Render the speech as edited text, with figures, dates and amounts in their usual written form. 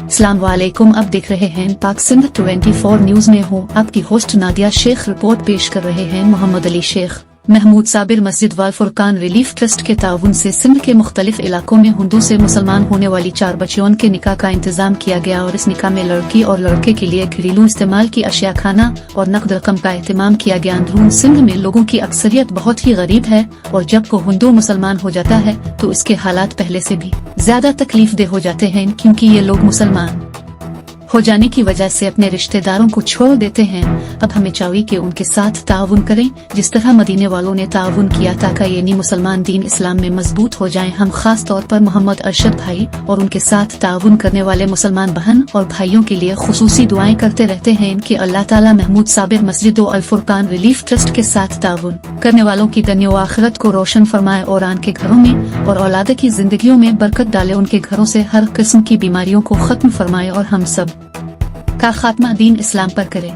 अस्सलाम वालेकुम। अब देख रहे हैं पाक सिंध 24 न्यूज में हूँ आपकी होस्ट नादिया शेख। रिपोर्ट पेश कर रहे हैं मोहम्मद अली शेख। महमूद साबिर मस्जिद वाल फुरकान रिलीफ ट्रस्ट के ताउन से सिंध के मुख्तलिफ इलाकों में हिंदू से मुसलमान होने वाली 4 बच्चियों के निकाह का इंतजाम किया गया और इस निकाह में लड़की और लड़के के लिए घरेलू इस्तेमाल की अशिया, खाना और नकद रकम का एहतमाम किया गया। अंदरून सिंध में लोगों की अक्सरियत बहुत ही गरीब है और जब को हिंदू मुसलमान हो जाता है तो इसके हालात पहले से भी ज्यादा तकलीफ दे हो जाते हैं, क्योंकि ये लोग मुसलमान हो जाने की वजह से अपने रिश्तेदारों को छोड़ देते हैं। अब हमें चाहिए कि उनके साथ ताउन करें जिस तरह मदीने वालों ने ताउन किया, ताकि ये नी मुसलमान दीन इस्लाम में मजबूत हो जाएं। हम खास तौर पर मोहम्मद अरशद भाई और उनके साथ ताउन करने वाले मुसलमान बहन और भाइयों के लिए खुसूसी दुआएं करते रहते हैं कि अल्लाह ताला महमूद साबिर मस्जिद अल फुरकान रिलीफ ट्रस्ट के साथ ताउन करने वालों की दुनिया आखिरत को रोशन फरमाए और उनके घरों में और औलाद की जिंदगियों में बरकत डाले, उनके घरों से हर किस्म की बीमारियों को खत्म फरमाए और हम सब का खात्मा दीन इस्लाम पर करे।